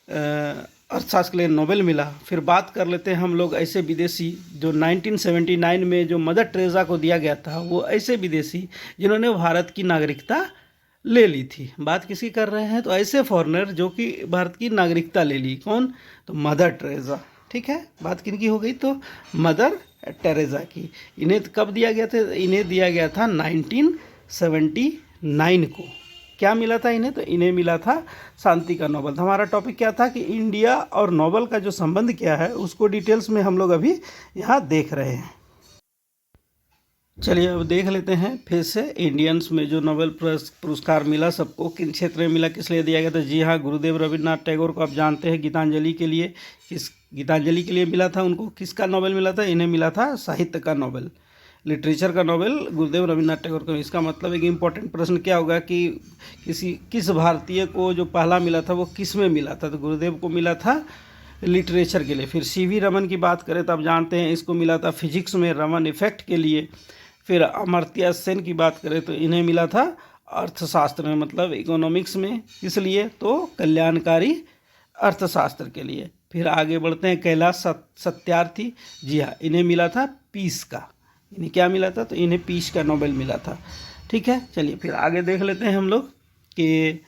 A: अर्थशास्त्र के लिए नोबेल मिला। फिर बात कर लेते हैं हम लोग ऐसे विदेशी जो 1979 में जो मदर टेरेसा को दिया गया था, वो ऐसे विदेशी जिन्होंने भारत की नागरिकता ले ली थी। बात किसकी कर रहे हैं? तो ऐसे फॉरेनर जो कि भारत की नागरिकता ले ली। कौन? तो मदर टेरेसा। ठीक है, बात किनकी हो गई? तो मदर टेरेसा की। इन्हें कब दिया गया था? इन्हें दिया गया था 1979 को। क्या मिला था इन्हें? तो इन्हें मिला था शांति का नोबेल। हमारा टॉपिक क्या था कि इंडिया और नोबेल का जो संबंध क्या है उसको डिटेल्स में हम लोग अभी यहाँ देख रहे हैं। चलिए अब देख लेते हैं फिर से इंडियंस में जो नोबेल पुरस्कार मिला सबको, किन क्षेत्र में मिला, किस लिए दिया गया था। जी हाँ, गुरुदेव रविन्द्रनाथ टैगोर को आप जानते हैं, गीतांजलि के लिए मिला था उनको। किसका नोबेल मिला था? इन्हें मिला था साहित्य का नोबेल, लिटरेचर का नोबेल गुरुदेव रविन्द्रनाथ टैगोर को। इसका मतलब एक इम्पॉर्टेंट प्रश्न क्या होगा कि किस भारतीय को जो पहला मिला था वो किस में मिला था? तो गुरुदेव को मिला था लिटरेचर के लिए। फिर सीवी रमन की बात करें तो आप जानते हैं इसको मिला था फिजिक्स में रमन इफेक्ट के लिए। फिर अमर्त्य सेन की बात करें तो इन्हें मिला था अर्थशास्त्र में, मतलब इकोनॉमिक्स में। इसलिए तो कल्याणकारी अर्थशास्त्र के लिए। फिर आगे बढ़ते हैं, कैलाश सत्यार्थी, जी हाँ, इन्हें मिला था पीस का। इन्हें क्या मिला था? तो इन्हें पीस का नोबेल मिला था। ठीक है, चलिए फिर आगे देख लेते हैं हम लोग कि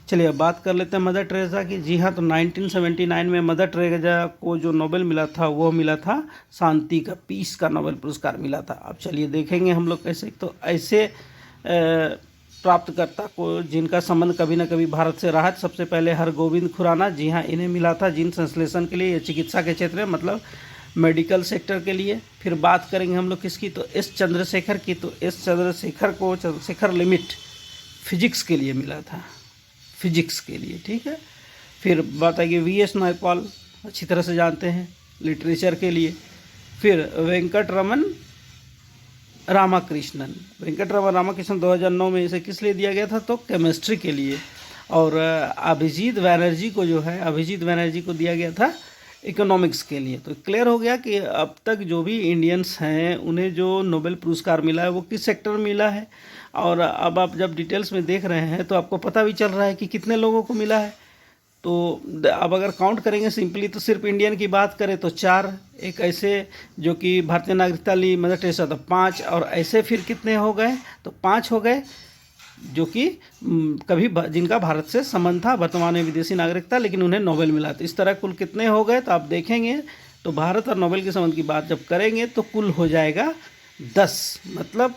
A: चलिए अब बात कर लेते हैं मदर टेरेसा की। जी हाँ, तो 1979 में मदर टेरेसा को जो नोबेल मिला था वो मिला था शांति का, पीस का नोबेल पुरस्कार मिला था। अब चलिए देखेंगे हम लोग कैसे। तो ऐसे प्राप्तकर्ता को जिनका संबंध कभी ना कभी भारत से रहा, सबसे पहले हरगोविंद खुराना, जी हाँ, इन्हें मिला था जीन संश्लेषण के लिए, चिकित्सा के क्षेत्र में, मतलब मेडिकल सेक्टर के लिए। फिर बात करेंगे हम लोग किसकी? तो एस चंद्रशेखर की। तो एस चंद्रशेखर को चंद्रशेखर लिमिट फिजिक्स के लिए मिला था, फिजिक्स के लिए। ठीक है, फिर बात आएगी वीएस नायपाल, अच्छी तरह से जानते हैं, लिटरेचर के लिए। फिर वेंकटरमन रामाकृष्णन 2009 में इसे किस लिए दिया गया था? तो केमिस्ट्री के लिए। और अभिजीत बैनर्जी को दिया गया था इकोनॉमिक्स के लिए। तो क्लियर हो गया कि अब तक जो भी इंडियंस हैं उन्हें जो नोबेल पुरस्कार मिला है वो किस सेक्टर में मिला है। और अब आप जब डिटेल्स में देख रहे हैं तो आपको पता भी चल रहा है कि कितने लोगों को मिला है। तो अब अगर काउंट करेंगे सिंपली तो सिर्फ इंडियन की बात करें तो 4, एक ऐसे जो कि भारतीय नागरिकता ली मदर टेरेसा, तो 5, और ऐसे फिर कितने हो गए? तो 5 हो गए जो कि कभी जिनका भारत से संबंध था, वर्तमान में विदेशी नागरिकता, लेकिन उन्हें नोबेल मिला। तो इस तरह कुल कितने हो गए? तो आप देखेंगे तो भारत और नोबेल के संबंध की बात जब करेंगे तो कुल हो जाएगा 10, मतलब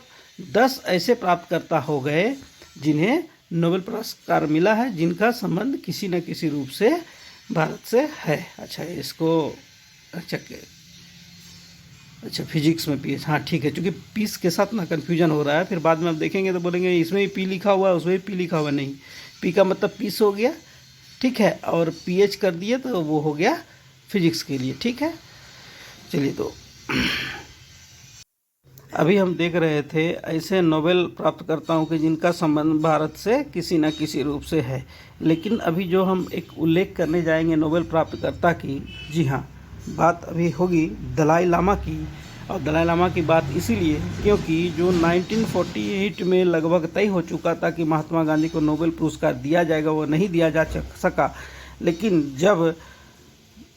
A: 10 ऐसे प्राप्तकर्ता हो गए जिन्हें नोबेल पुरस्कार मिला है, जिनका संबंध किसी न किसी रूप से भारत से है। अच्छा, इसको अच्छा फिजिक्स में पीस, हाँ ठीक है, क्योंकि पीस के साथ ना कन्फ्यूजन हो रहा है। फिर बाद में आप देखेंगे तो बोलेंगे इसमें भी पी लिखा हुआ है, उसमें भी पी लिखा हुआ नहीं। पी का मतलब पीस हो गया, ठीक है, और पीएच कर दिए तो वो हो गया फिजिक्स के लिए। ठीक है, चलिए तो अभी हम देख रहे थे ऐसे नोबेल प्राप्तकर्ताओं के जिनका संबंध भारत से किसी न किसी रूप से है। लेकिन अभी जो हम एक उल्लेख करने जाएंगे नोबेल प्राप्तकर्ता की, जी हाँ, बात अभी होगी दलाई लामा की। और दलाई लामा की बात इसीलिए क्योंकि जो 1948 में लगभग तय हो चुका था कि महात्मा गांधी को नोबेल पुरस्कार दिया जाएगा, वो नहीं दिया जा सका। लेकिन जब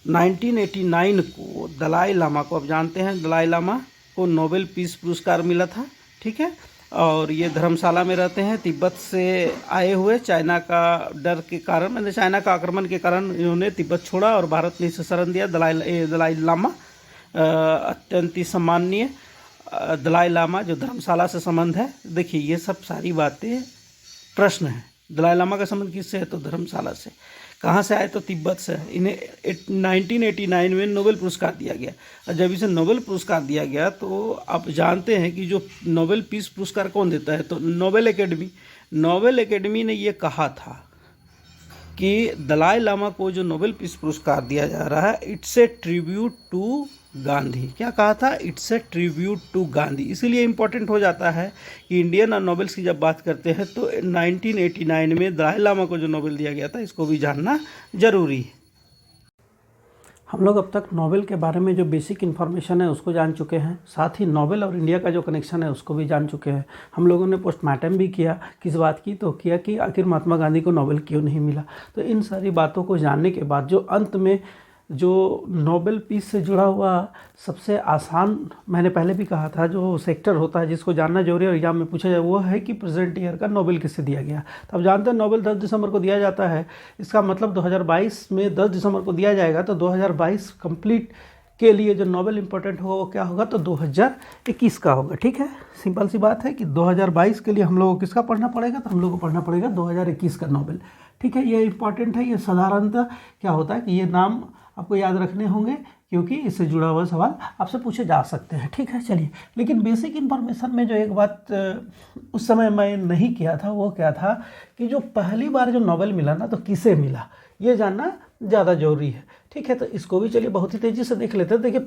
A: 1989 को दलाई लामा को, आप जानते हैं दलाई लामा को नोबेल पीस पुरस्कार मिला था। ठीक है, और ये धर्मशाला में रहते हैं, तिब्बत से आए हुए, चाइना का डर के कारण, मतलब चाइना का आक्रमण के कारण इन्होंने तिब्बत छोड़ा और भारत ने इसे शरण दिया। दलाई लामा अत्यंत ही सम्माननीय दलाई लामा जो धर्मशाला से संबंध है। देखिए ये सब सारी बातें प्रश्न है। दलाई लामा का संबंध किससे है? तो धर्मशाला से। कहाँ से आए? तो तिब्बत से। इन्हें 1989 में नोबेल पुरस्कार दिया गया। और जब इसे नोबेल पुरस्कार दिया गया तो आप जानते हैं कि जो नोबेल पीस पुरस्कार कौन देता है? तो नोबेल एकेडमी ने ये कहा था कि दलाई लामा को जो नोबेल पीस पुरस्कार दिया जा रहा है, it's a tribute to Gandhi. क्या कहा था? It's a tribute to Gandhi. इसीलिए इम्पोर्टेंट हो जाता है कि इंडियन और नोबेल्स की जब बात करते हैं तो 1989 में दलाई लामा को जो नोबेल दिया गया था, इसको भी जानना जरूरी है। हम लोग अब तक नोबेल के बारे में जो बेसिक इन्फॉर्मेशन है उसको जान चुके हैं, साथ ही नोबेल और इंडिया का जो कनेक्शन है उसको भी जान चुके हैं। हम लोगों ने पोस्टमार्टम भी किया, किस बात की? तो किया कि आखिर महात्मा गांधी को नोबेल क्यों नहीं मिला। तो इन सारी बातों को जानने के बाद जो अंत में जो नोबेल पीस से जुड़ा हुआ सबसे आसान, मैंने पहले भी कहा था, जो सेक्टर होता है जिसको जानना जरूरी है और एग्जाम में पूछा जाए, वो है कि प्रेजेंट ईयर का नोबेल किससे दिया गया। तो आप जानते हैं नोबेल 10 दिसंबर को दिया जाता है। इसका मतलब 2022 में 10 दिसंबर को दिया जाएगा, तो 2022 कंप्लीट के लिए जो नोबेल इंपॉर्टेंट होगा वो क्या होगा? तो 2021 का होगा। ठीक है, सिंपल सी बात है कि 2022 के लिए हम लोगों को किसका पढ़ना पड़ेगा? तो हम लोग को पढ़ना पड़ेगा 2021 का नोबेल। ठीक है, ये इंपॉर्टेंट है। ये साधारणतः क्या होता है कि ये नाम आपको याद रखने होंगे क्योंकि इससे जुड़ा हुआ सवाल आपसे पूछे जा सकते हैं। ठीक है, चलिए। लेकिन बेसिक इन्फॉर्मेशन में जो एक बात उस समय मैं नहीं किया था वो क्या था कि जो पहली बार जो नोबेल मिला ना तो किसे मिला ये जानना ज़्यादा जरूरी है। ठीक है, तो इसको भी चलिए बहुत ही तेज़ी से देख लेते हैं। देखिए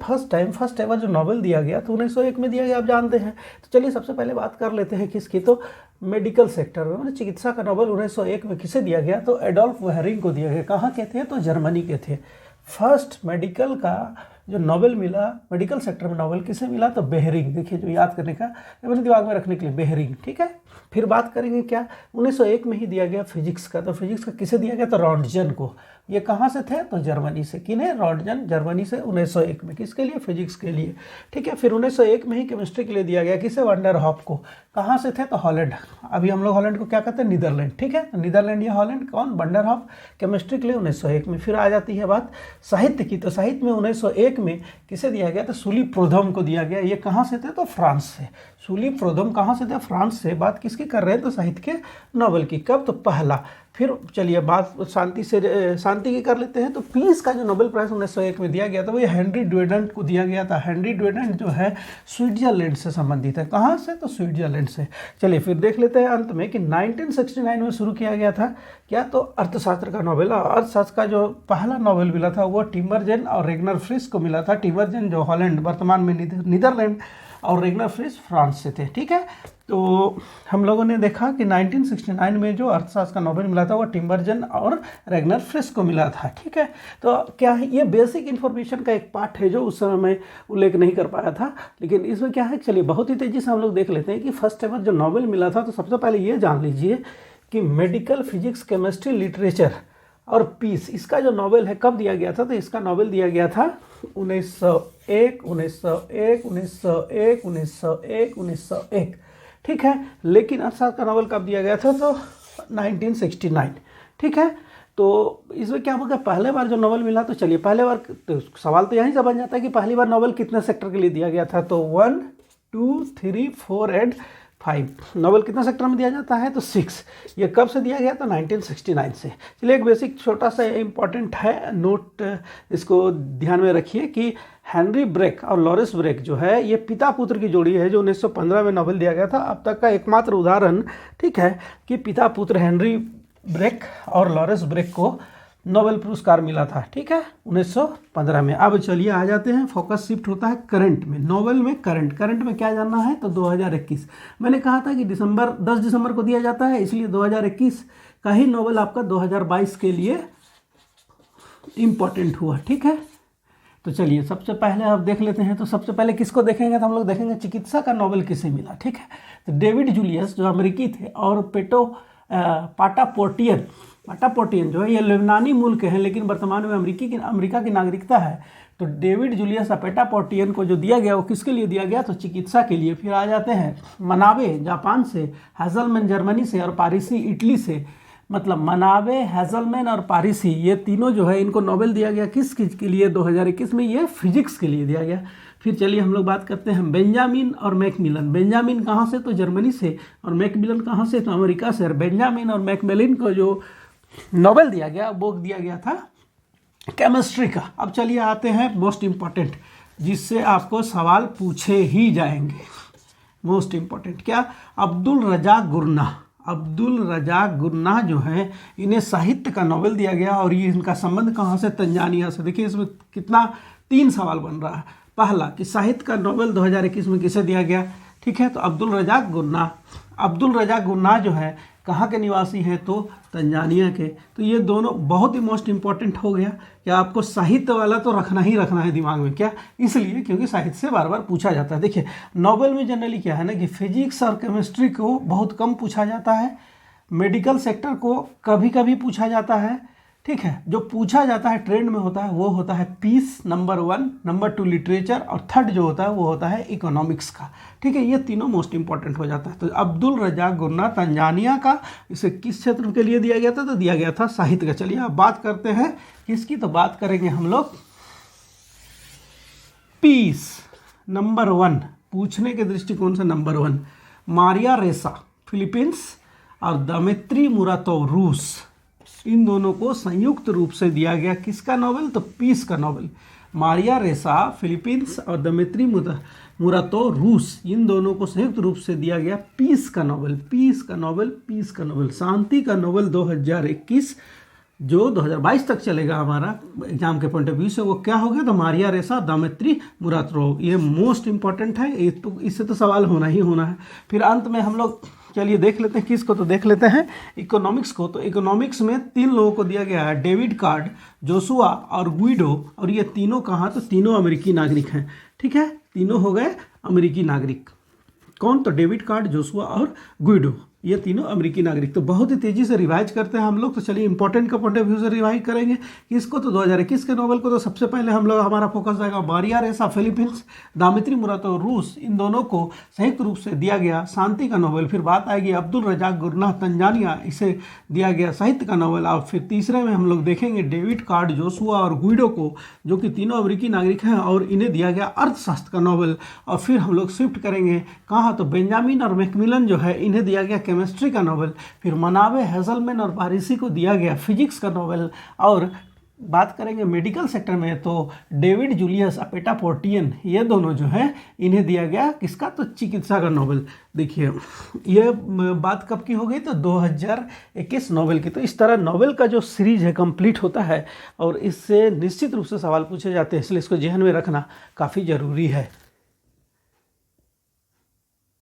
A: फर्स्ट एवर जो नोबेल दिया गया तो 1901 में दिया गया, आप जानते हैं। तो चलिए सबसे पहले बात कर लेते हैं किसकी, तो मेडिकल सेक्टर में मतलब चिकित्सा का नोबेल 1901 में किसे दिया गया, तो एडोल्फ वेहरिंग को दिया गया। कहाँ के थे, तो जर्मनी के थे। फर्स्ट मेडिकल का जो नोबेल मिला, मेडिकल सेक्टर में नोबेल किसे मिला, तो बेहरिंग। देखिए जो याद करने का, अपने दिमाग में रखने के लिए, बेहरिंग। ठीक है, फिर बात करेंगे क्या 1901 में ही दिया गया फिजिक्स का, तो फिजिक्स का किसे दिया गया, तो रॉन्टजन को। ये कहाँ से थे, तो जर्मनी से। किन्हें, रॉन्टजन, जर्मनी से 1901 में। किसके लिए, फिजिक्स के लिए। ठीक है, फिर 1901 में ही केमिस्ट्री के लिए दिया गया, किसे, वंडर हॉप को। कहाँ से थे, तो हॉलैंड। अभी हम लोग हॉलैंड को क्या कहते हैं, नीदरलैंड। ठीक है, तो नीदरलैंड या हॉलैंड, कौन, वंडर हॉप, केमिस्ट्री के लिए 1901 में। फिर आ जाती है बात साहित्य की, तो साहित्य में 1901 में किसे दिया गया, तो सूली प्रोधम को दिया गया। ये कहाँ से थे, तो फ्रांस से। सूली प्रोधम कहाँ से थे, फ्रांस से। बात किसकी कर रहे हैं, तो साहित्य के नोबेल की। कब, तो पहला। फिर चलिए बात शांति की कर लेते हैं। तो पीस का जो नोबेल प्राइज 1901 में दिया गया था वो हेनरी ड्वेडेंट को दिया गया था। हेनरी ड्वेडेंट जो है स्विट्जरलैंड से संबंधित है। कहाँ से, तो स्विट्जरलैंड से। चलिए फिर देख लेते हैं अंत में कि 1969 में शुरू किया गया था क्या, तो अर्थशास्त्र का नोबेल। अर्थशास्त्र का जो पहला नोबेल मिला था वो टिमरजेन और रेगनर फ्रिश को मिला था। टिमरजेन जो हॉलैंड, वर्तमान में नीदरलैंड, और रेगनर फ्रिश फ्रांस से थे। ठीक है, तो हम लोगों ने देखा कि 1969 में जो अर्थशास्त्र का नोबेल मिला था वो टिम्बरजन और रेगनर फ्रिश को मिला था। ठीक है, तो क्या है, ये बेसिक इन्फॉर्मेशन का एक पार्ट है जो उस समय मैं उल्लेख नहीं कर पाया था। लेकिन इसमें क्या है, चलिए बहुत ही तेज़ी से हम लोग देख लेते हैं कि फर्स्ट एवर जो नोबेल मिला था, तो सबसे पहले ये जान लीजिए कि मेडिकल, फिजिक्स, केमिस्ट्री, लिटरेचर और पीस, इसका जो नोबेल है कब दिया गया था, तो इसका नोबेल दिया गया था 1901। ठीक है, लेकिन अर्थशास्त्र का नोबेल कब दिया गया था, तो 1969। ठीक है, तो इसमें क्या होगा, पहले बार जो नोबेल मिला, तो चलिए पहले बार, तो सवाल तो यहीं से बन जाता है कि पहली बार नोबेल कितने सेक्टर के लिए दिया गया था, तो 1, 2, 3, 4 एंड 5। नोबेल कितना सेक्टर में दिया जाता है, तो 6। ये कब से दिया गया, तो 1969 से। चलिए एक बेसिक छोटा सा इम्पॉर्टेंट है नोट, इसको ध्यान में रखिए कि हेनरी ब्रेक और लॉरेंस ब्रेक जो है ये पिता पुत्र की जोड़ी है जो 1915 में नोबेल दिया गया था। अब तक का एकमात्र उदाहरण, ठीक है, कि पिता पुत्र हेनरी ब्रेक और लॉरेंस ब्रेक को नोबेल पुरस्कार मिला था। ठीक है, 1915 में। अब चलिए आ जाते हैं, फोकस शिफ्ट होता है करंट में। नोबेल में करंट में क्या जानना है, तो 2021। मैंने कहा था कि 10 दिसंबर को दिया जाता है, इसलिए 2021 का ही नोबेल आपका 2022 के लिए इम्पोर्टेंट हुआ। ठीक है, तो चलिए सबसे पहले आप देख लेते हैं। तो सबसे पहले किसको देखेंगे, तो हम लोग देखेंगे चिकित्सा का नोबेल किसे मिला। ठीक है, तो डेविड जूलियस जो अमेरिकी थे और पाटापोर्टियन जो है ये लेबनानी मूल के हैं, लेकिन वर्तमान में अमेरिका की नागरिकता है। तो डेविड जूलियस पाटापोर्टियन को जो दिया गया वो किसके लिए दिया गया, तो चिकित्सा के लिए। फिर आ जाते हैं मनाबे जापान से, हैजलमैन जर्मनी से और पारिसी इटली से। मतलब मनाबे, हैजलमैन और पारिसी ये तीनों जो है इनको नोबेल दिया गया किस के लिए, 2021 में, ये फिजिक्स के लिए दिया गया। फिर चलिए हम लोग बात करते हैं बेंजामिन और मैकमिलन। बेंजामिन कहाँ से, तो जर्मनी से, और मैकमिलन कहाँ से, तो अमेरिका से। और बेंजामिन और मैकमिलन को जो नोबेल दिया गया वो दिया गया था केमिस्ट्री का। अब चलिए आते हैं मोस्ट इम्पॉर्टेंट, जिससे आपको सवाल पूछे ही जाएंगे। मोस्ट इम्पॉर्टेंट क्या, अब्दुल रज़ाक गुरनाह जो है इन्हें साहित्य का नोबेल दिया गया। और ये इनका संबंध कहाँ से, तंजानिया से। देखिए इसमें कितना 3 सवाल बन रहा है। पहला कि साहित्य का नोबेल 2021 में किसे दिया गया। ठीक है, तो अब्दुल रज़ाक गुरनाह जो है कहाँ के निवासी हैं, तो तंजानिया के। तो ये दोनों बहुत ही मोस्ट इम्पॉर्टेंट हो गया कि आपको साहित्य वाला तो रखना ही रखना है दिमाग में। क्या, इसलिए क्योंकि साहित्य से बार बार पूछा जाता है। देखिए नोबेल में जनरली क्या है ना कि फिजिक्स और केमिस्ट्री को बहुत कम पूछा जाता है, मेडिकल सेक्टर को कभी कभी पूछा जाता है। ठीक है, जो पूछा जाता है ट्रेंड में होता है वो होता है पीस, नंबर 1, नंबर 2 लिटरेचर, और थर्ड जो होता है वो होता है इकोनॉमिक्स का। ठीक है, ये तीनों मोस्ट इंपॉर्टेंट हो जाता है। तो अब्दुल रज़ाक गुरनाह तंजानिया का, इसे किस क्षेत्र के लिए दिया गया था, तो दिया गया था साहित्य का। चलिए अब बात करते हैं किसकी, तो बात करेंगे हम लोग पीस, नंबर 1, पूछने के दृष्टिकोण से नंबर 1, मारिया रेसा फिलीपींस और दमित्री मुरातोव रूस। इन दोनों को संयुक्त रूप से दिया गया किसका नोबेल, तो पीस का नोबेल। मारिया रेसा फिलीपींस और दमित्री मुराटोव रूस, इन दोनों को संयुक्त रूप से दिया गया पीस का नोबेल। पीस का नोबेल, पीस का नोबेल, शांति का नोबेल 2021 जो 2022 तक चलेगा हमारा एग्जाम के पॉइंट ऑफ व्यू से। वो क्या हो गया? तो मारिया रेसा, दमित्री मुराटोव, ये मोस्ट इंपॉर्टेंट है, ये तो इससे तो सवाल होना ही होना है। फिर अंत में हम लोग चलिए देख लेते हैं किसको, तो देख लेते हैं इकोनॉमिक्स को। तो इकोनॉमिक्स में 3 लोगों को दिया गया है, डेविड कार्ड, जोशुआ और गुइडो, और ये तीनों कहाँ? तो तीनों अमेरिकी नागरिक हैं। ठीक है, तीनों हो गए अमेरिकी नागरिक। कौन? तो डेविड कार्ड, जोशुआ और गुइडो, ये तीनों अमेरिकी नागरिक। तो बहुत ही तेजी से रिवाइज करते हैं हम लोग। तो चलिए इंपॉर्टेंट का पॉइंट ऑफ व्यू से रिवाइज करेंगे किसको? तो 2021 के नोबेल को। तो सबसे पहले हम लोग, हमारा फोकस जाएगा मारिया रेसा फिलीपींस, दमित्री मुराटोव रूस, इन दोनों को संयुक्त रूप से दिया गया शांति का नोबेल। फिर बात आएगी अब्दुल रजाक गुरनाह तंजानिया, इसे दिया गया साहित्य का नोबेल। और फिर तीसरे में हम लोग देखेंगे डेविड कार्ड, जोशुआ और गुइडो को, जो कि तीनों अमेरिकी नागरिक हैं, और इन्हें दिया गया अर्थशास्त्र का नोबेल। और फिर हम लोग शिफ्ट करेंगे कहाँ? तो बेंजामिन और मैकमिलन जो है, इन्हें दिया गया केमिस्ट्री का नोबेल। फिर मनावे, हेजलमैन और पारिसी को दिया गया फिजिक्स का नोबेल। और बात करेंगे मेडिकल सेक्टर में, तो डेविड जूलियस अपेटापोर्टियन, ये दोनों जो हैं, इन्हें दिया गया किसका? तो चिकित्सा का नोबेल। देखिए ये बात कब की हो गई? तो 2021 नोबेल की। तो इस तरह नोबेल का जो सीरीज है कंप्लीट होता है, और इससे निश्चित रूप से सवाल पूछे जाते हैं, इसलिए इसको जहन में रखना काफ़ी ज़रूरी है।